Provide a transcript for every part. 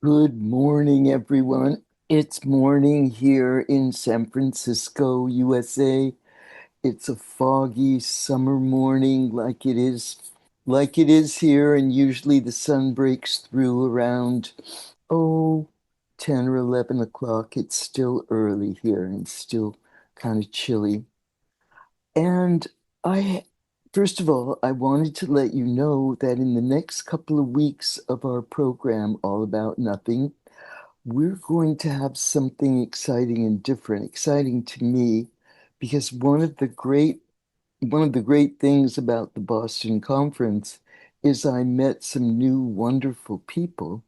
Good morning, everyone. It's morning here in San Francisco, USA. It's a foggy summer morning like it is here, and usually the sun breaks through around, oh, 10 or 11 o'clock. It's still early here and still kind of chilly. And I, first of all, I wanted to let you know that in the next couple of weeks of our program, All About Nothing, we're going to have something exciting and different, exciting to me, because one of the great things about the Boston Conference is I met some new wonderful people.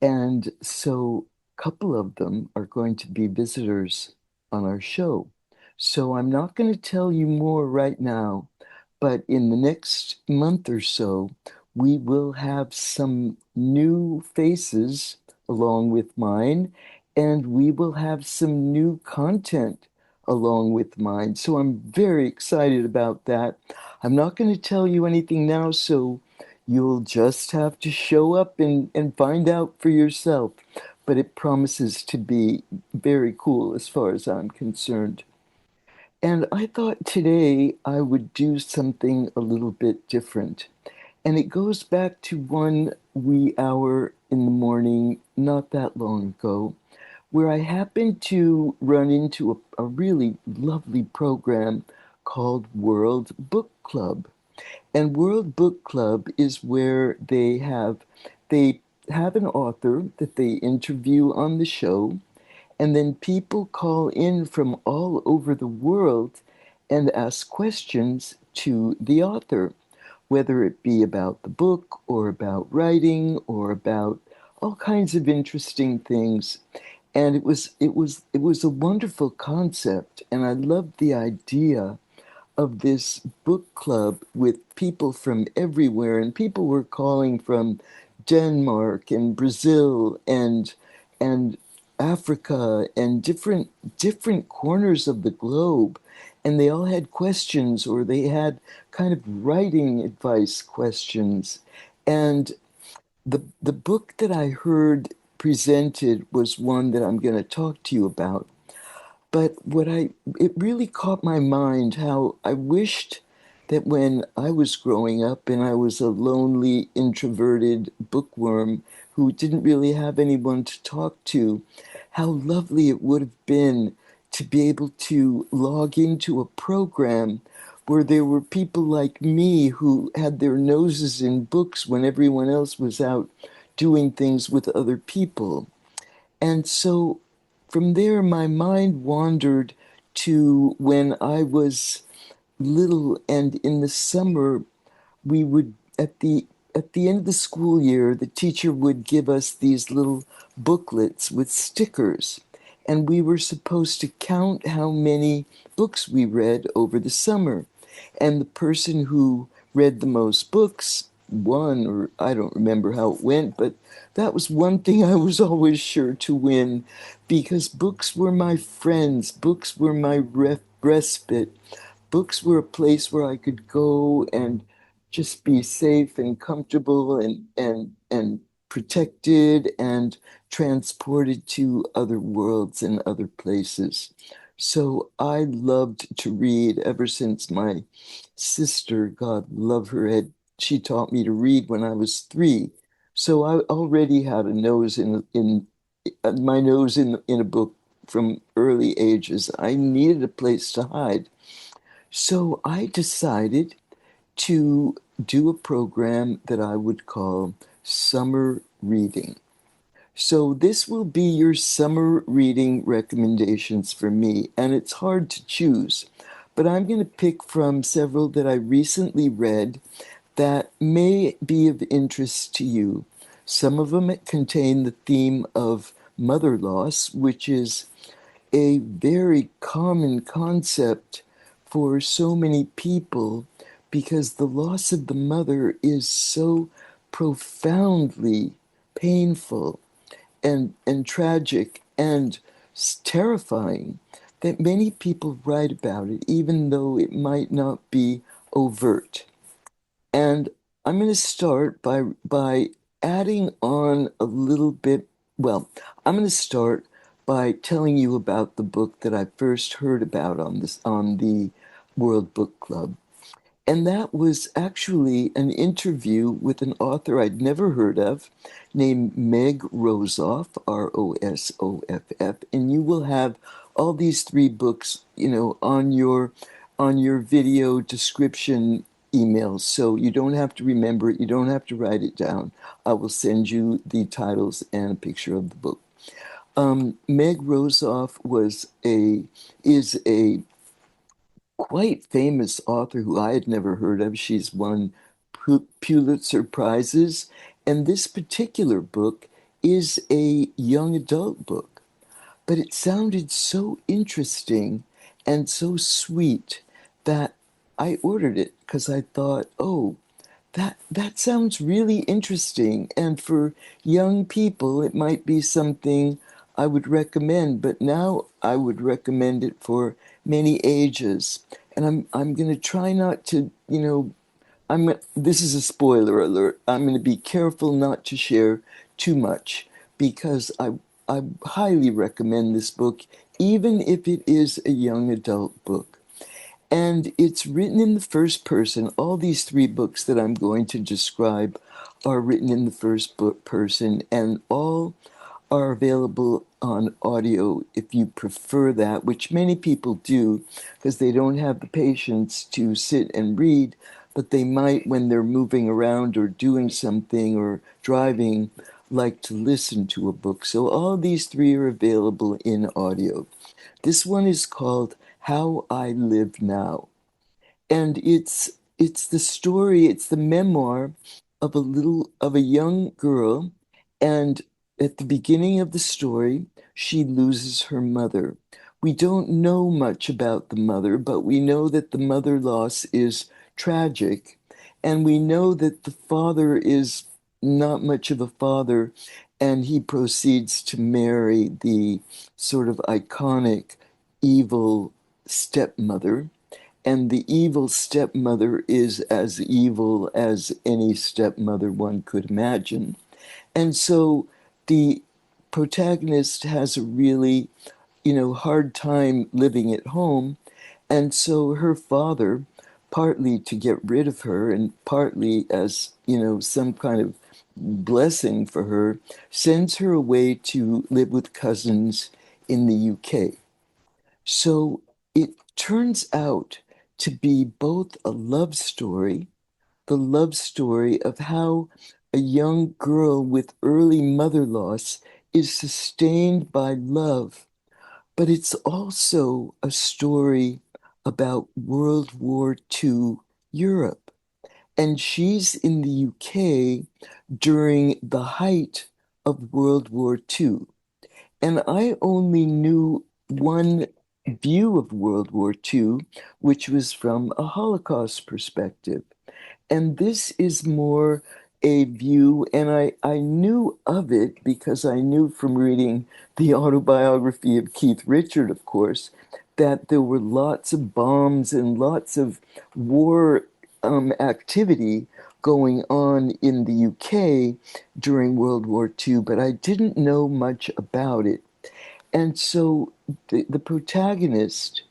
And so a couple of them are going to be visitors on our show. So I'm not going to tell you more right now, but in the next month or so, we will have some new faces along with mine, and we will have some new content along with mine. So I'm very excited about that. I'm not going to tell you anything now, so you'll just have to show up and find out for yourself. But it promises to be very cool as far as I'm concerned. And I thought today I would do something a little bit different. And it goes back to one wee hour in the morning, not that long ago, where I happened to run into a really lovely program called World Book Club. And World Book Club is where they have an author that they interview on the show, and then people call in from all over the world and ask questions to the author, whether it be about the book or about writing or about all kinds of interesting things. And it was a wonderful concept, and I loved the idea of this book club with people from everywhere, and people were calling from Denmark and Brazil and Africa and different corners of the globe, and they all had questions, or they had kind of writing advice questions. And the book that I heard presented was one that I'm going to talk to you about. But it really caught my mind how I wished that when I was growing up and I was a lonely, introverted bookworm who didn't really have anyone to talk to, how lovely it would have been to be able to log into a program where there were people like me who had their noses in books when everyone else was out doing things with other people. And so from there, my mind wandered to when I was little, and in the summer, we would, at the end of the school year, the teacher would give us these little booklets with stickers, and we were supposed to count how many books we read over the summer. And the person who read the most books won, or I don't remember how it went, but that was one thing I was always sure to win, because books were my friends, books were my respite. Books were a place where I could go and just be safe and comfortable and protected and transported to other worlds and other places. So I loved to read ever since my sister, God love her, she taught me to read when I was 3. So I already had a nose in my nose in a book from early ages. I needed a place to hide. So I decided to do a program that I would call Summer Reading. So this will be your summer reading recommendations for me, and it's hard to choose, but I'm going to pick from several that I recently read that may be of interest to you. Some of them contain the theme of mother loss, which is a very common concept for so many people, because the loss of the mother is so profoundly painful and tragic and terrifying that many people write about it, even though it might not be overt. And I'm going to start by adding on a little bit. Well, I'm going to start by telling you about the book that I first heard about on the World Book Club. And that was actually an interview with an author I'd never heard of named Meg Rosoff, Rosoff. And you will have all these three books, on your video description emails. So you don't have to remember it, you don't have to write it down. I will send you the titles and a picture of the book. Meg Rosoff is a quite famous author who I had never heard of. She's won Pulitzer Prizes, and this particular book is a young adult book. But it sounded so interesting and so sweet that I ordered it because I thought, oh, that sounds really interesting. And for young people, it might be something I would recommend, but now I would recommend it for many ages. And I'm going to try not to, this is a spoiler alert. I'm going to be careful not to share too much because I highly recommend this book, even if it is a young adult book. And it's written in the first person. All these three books that I'm going to describe are written in the first person, and all are available on audio if you prefer that, which many people do because they don't have the patience to sit and read, but they might, when they're moving around or doing something or driving, like to listen to a book. So all these three are available in audio. This one is called How I Live Now. And it's the story, it's the memoir of a young girl, and at the beginning of the story, she loses her mother. We don't know much about the mother, but we know that the mother loss is tragic, and we know that the father is not much of a father, and he proceeds to marry the sort of iconic evil stepmother, and the evil stepmother is as evil as any stepmother one could imagine. And so the protagonist has a really, hard time living at home. And so her father, partly to get rid of her and partly as, some kind of blessing for her, sends her away to live with cousins in the UK. So it turns out to be both a love story, the love story of how a young girl with early mother loss is sustained by love, but it's also a story about World War II Europe. And she's in the UK during the height of World War II. And I only knew one view of World War II, which was from a Holocaust perspective. And this is more a view, and I knew of it because I knew from reading the autobiography of Keith Richard, of course, that there were lots of bombs and lots of war activity going on in the UK during World War II, but I didn't know much about it. And so the protagonist,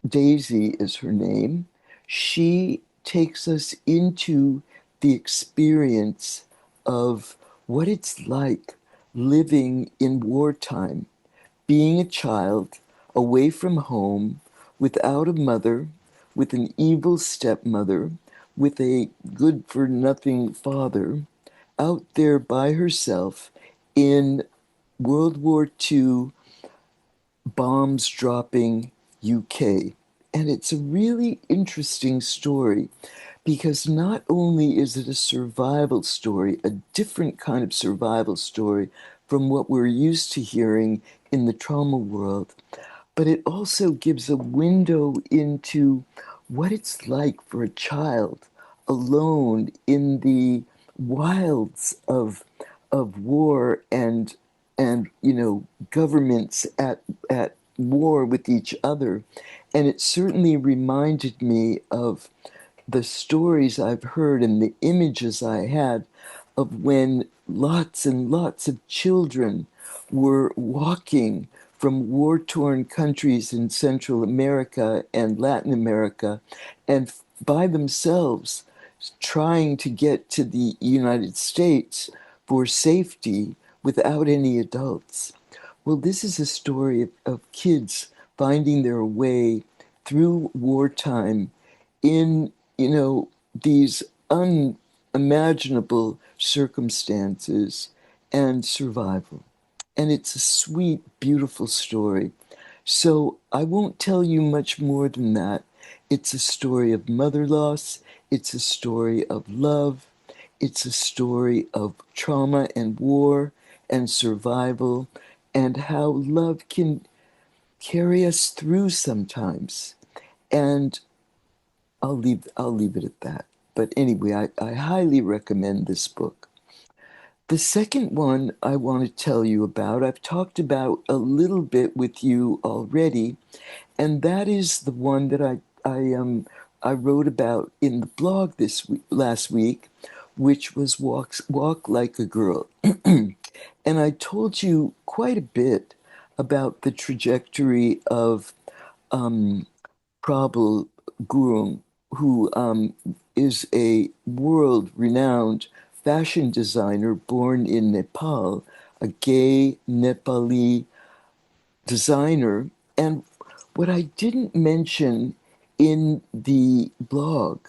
Daisy is her name, she takes us into the experience of what it's like living in wartime, being a child away from home, without a mother, with an evil stepmother, with a good for nothing father, out there by herself in World War II bombs dropping UK. And it's a really interesting story because not only is it a survival story, a different kind of survival story from what we're used to hearing in the trauma world, but it also gives a window into what it's like for a child alone in the wilds of war and governments at war with each other. And it certainly reminded me of the stories I've heard and the images I had of when lots and lots of children were walking from war-torn countries in Central America and Latin America and by themselves trying to get to the United States for safety without any adults. Well, this is a story of kids finding their way through wartime in, these unimaginable circumstances and survival. And it's a sweet, beautiful story. So I won't tell you much more than that. It's a story of mother loss. It's a story of love. It's a story of trauma and war and survival and how love can carry us through sometimes. And I'll leave it at that. But anyway, I highly recommend this book. The second one I want to tell you about, I've talked about a little bit with you already, and that is the one that I wrote about in the blog last week, which was Walk Like a Girl. And I told you quite a bit about the trajectory of Prabal Gurung, who is a world-renowned fashion designer born in Nepal, a gay Nepali designer. And what I didn't mention in the blog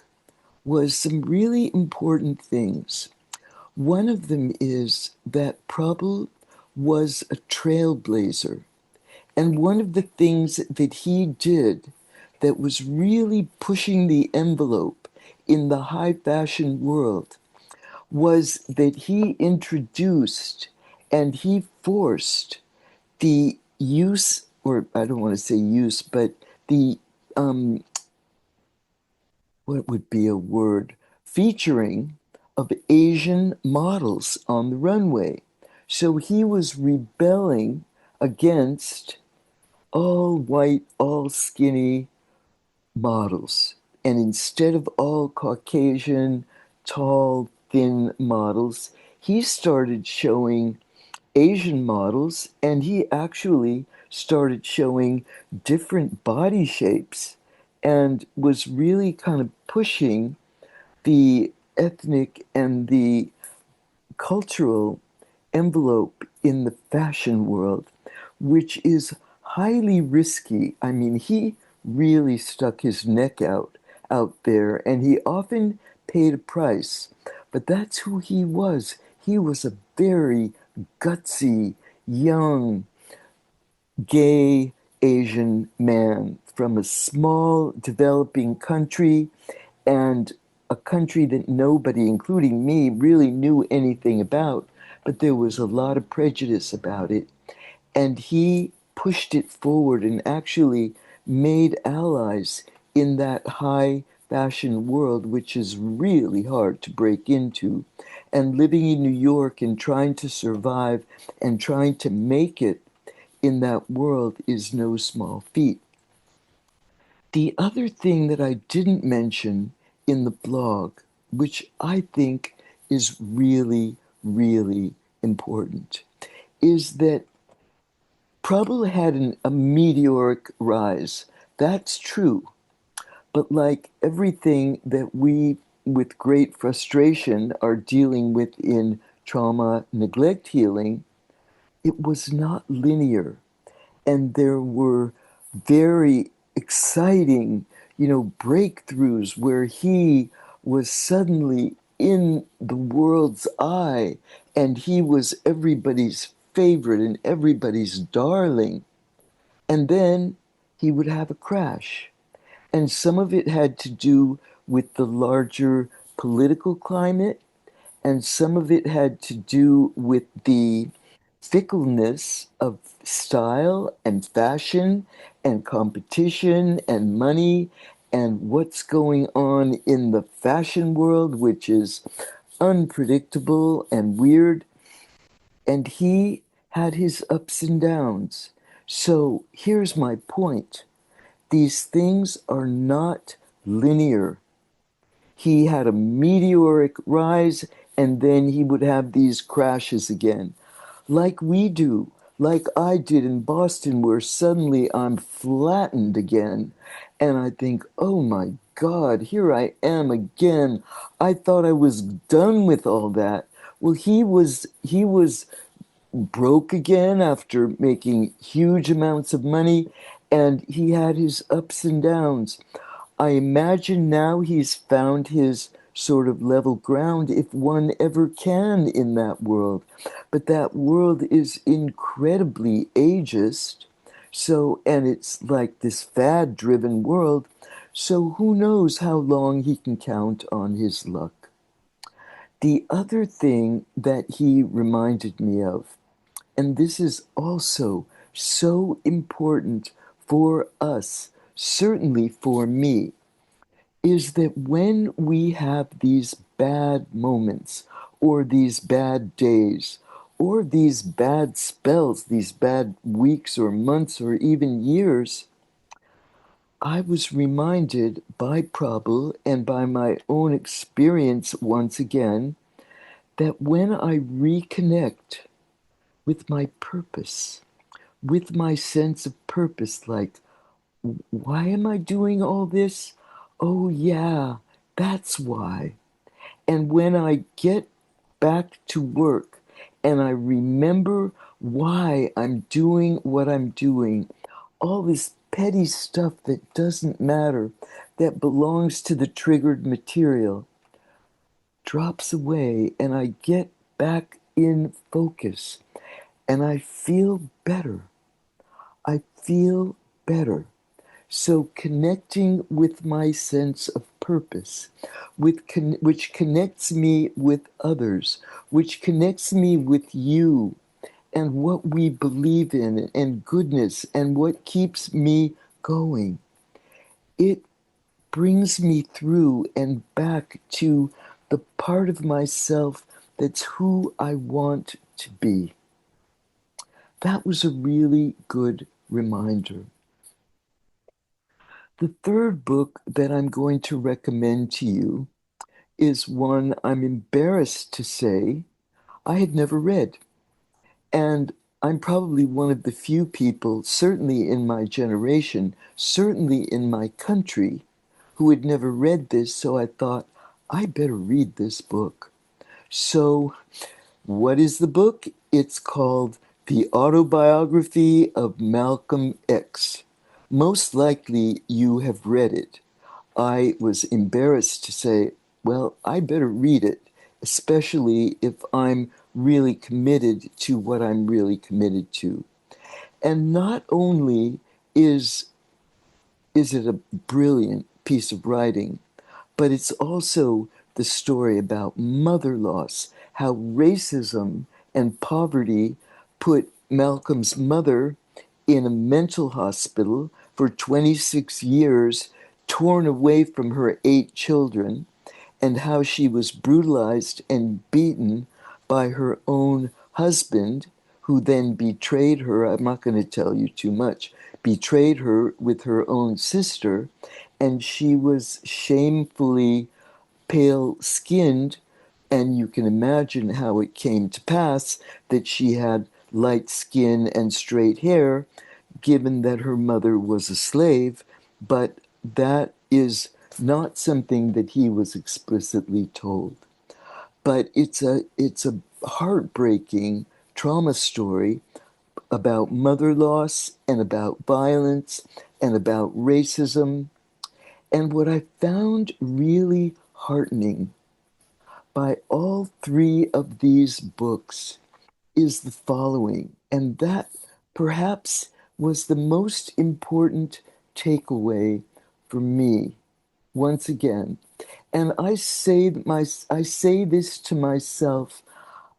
was some really important things. One of them is that Prabal was a trailblazer. And one of the things that he did that was really pushing the envelope in the high fashion world was that he introduced and he forced the use, or I don't want to say use, but the, what would be a word, featuring of Asian models on the runway. So he was rebelling against all white, all skinny models. And instead of all Caucasian, tall, thin models, he started showing Asian models, and he actually started showing different body shapes and was really kind of pushing the ethnic and the cultural envelope in the fashion world, which is highly risky. I mean, he really stuck his neck out there, and he often paid a price. But that's who he was. He was a very gutsy, young, gay Asian man from a small developing country, and a country that nobody, including me, really knew anything about, but there was a lot of prejudice about it. And he pushed it forward and actually made allies in that high fashion world, which is really hard to break into. And living in New York and trying to survive and trying to make it in that world is no small feat. The other thing that I didn't mention in the blog, which I think is really, really important, is that Prabhu had a meteoric rise. That's true. But like everything that we, with great frustration, are dealing with in trauma neglect healing, it was not linear. And there were very exciting, breakthroughs where he was suddenly in the world's eye and he was everybody's favorite and everybody's darling. And then he would have a crash. And some of it had to do with the larger political climate, and some of it had to do with the fickleness of style and fashion and competition and money and what's going on in the fashion world, which is unpredictable and weird. And he had his ups and downs. So here's my point. These things are not linear. He had a meteoric rise, and then he would have these crashes again, like we do, like I did in Boston, where suddenly I'm flattened again. And I think, oh my God, here I am again. I thought I was done with all that. Well, he was broke again after making huge amounts of money, and he had his ups and downs. I imagine now he's found his sort of level ground, if one ever can, in that world. But that world is incredibly ageist. So, and it's like this fad driven world. So, who knows how long he can count on his luck. The other thing that he reminded me of, and this is also so important for us, certainly for me, is that when we have these bad moments or these bad days or these bad spells, these bad weeks or months or even years, I was reminded by Prabal and by my own experience once again that when I reconnect with my purpose, with my sense of purpose, like, why am I doing all this? Oh, yeah, that's why. And when I get back to work and I remember why I'm doing what I'm doing, all this petty stuff that doesn't matter, that belongs to the triggered material, drops away and I get back in focus and I feel better. I feel better. So connecting with my sense of purpose, which connects me with others, which connects me with you and what we believe in and goodness and what keeps me going. It brings me through and back to the part of myself that's who I want to be. That was a really good reminder. The third book that I'm going to recommend to you is one I'm embarrassed to say I had never read. And I'm probably one of the few people, certainly in my generation, certainly in my country, who had never read this. So I thought, I better read this book. So, what is the book? It's called The Autobiography of Malcolm X. Most likely you have read it. I was embarrassed to say, well, I better read it, especially if I'm really committed to what I'm really committed to. And not only is, is it a brilliant piece of writing, but it's also the story about mother loss, how racism and poverty put Malcolm's mother in a mental hospital for 26 years, torn away from her 8 children, and how she was brutalized and beaten by her own husband, who then betrayed her. I'm not going to tell you too much, betrayed her with her own sister, and she was shamefully pale skinned. And you can imagine how it came to pass that she had light skin and straight hair, given that her mother was a slave. But that is not something that he was explicitly told. But it's a heartbreaking trauma story about mother loss and about violence and about racism. And what I found really heartening by all three of these books is the following, and that perhaps was the most important takeaway for me once again. And I say this to myself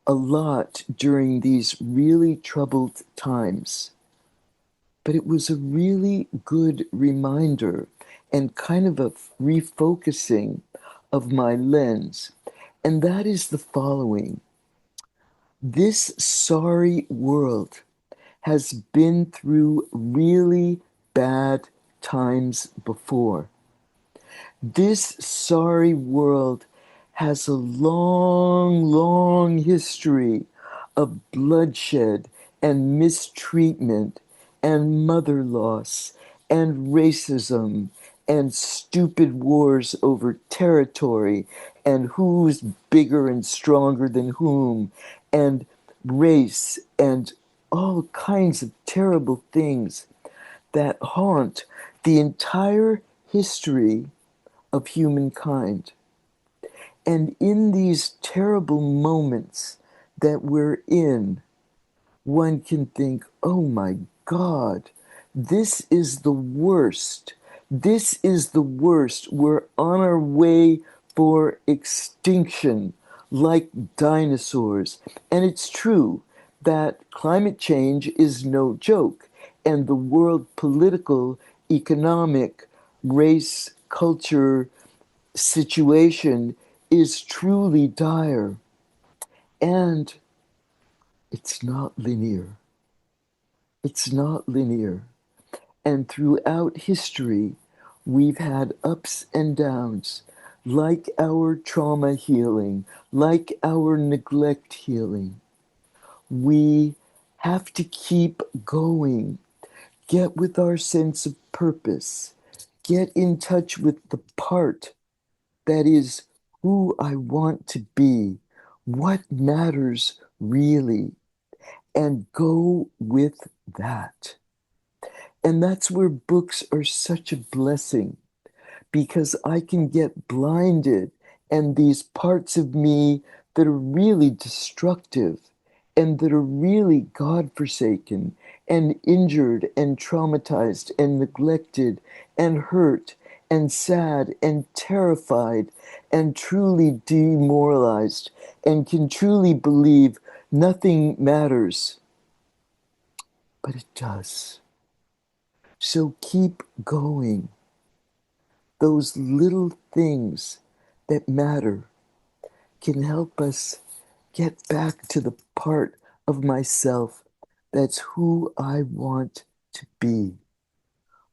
a lot during these really troubled times. But it was a really good reminder and kind of a refocusing of my lens. And that is the following: this sorry world has been through really bad times before. This sorry world has a long, long history of bloodshed and mistreatment and mother loss and racism and stupid wars over territory and who's bigger and stronger than whom and race and all kinds of terrible things that haunt the entire history of humankind. And in these terrible moments that we're in, one can think, oh my God, this is the worst. This is the worst. We're on our way for extinction, like dinosaurs. And it's true that climate change is no joke, and the world political, economic, race, culture situation is truly dire. And it's not linear. It's not linear. And throughout history, we've had ups and downs, like our trauma healing, like our neglect healing. We have to keep going, get with our sense of purpose, get in touch with the part that is who I want to be, what matters really, and go with that. And that's where books are such a blessing, because I can get blinded and these parts of me that are really destructive and that are really God-forsaken and injured and traumatized and neglected and hurt and sad and terrified and truly demoralized and can truly believe nothing matters. But it does. So keep going. Those little things that matter can help us get back to the part of myself that's who I want to be.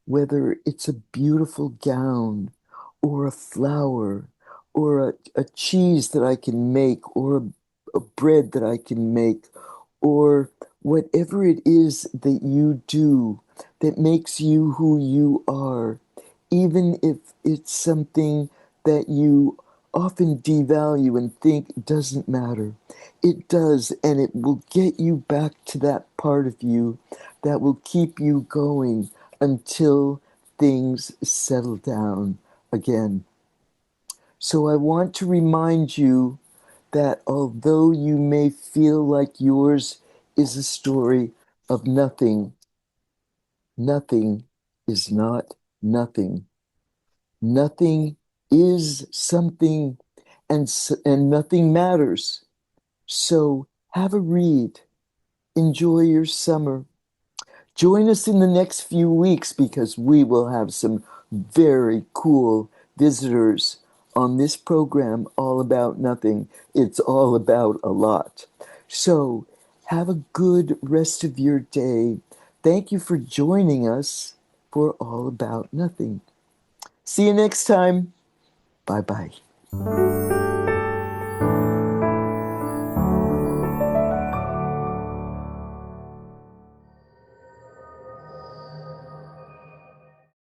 Whether it's a beautiful gown or a flower or a cheese that I can make or a bread that I can make or whatever it is that you do that makes you who you are, even if it's something that you often devalue and think doesn't matter. It does, and it will get you back to that part of you that will keep you going until things settle down again. So I want to remind you that although you may feel like yours is a story of nothing, nothing is not nothing. Nothing is something, and nothing matters. So have a read. Enjoy your summer. Join us in the next few weeks because we will have some very cool visitors on this program all about nothing. It's all about a lot. So have a good rest of your day. Thank you for joining us for All About Nothing. See you next time. Bye-bye.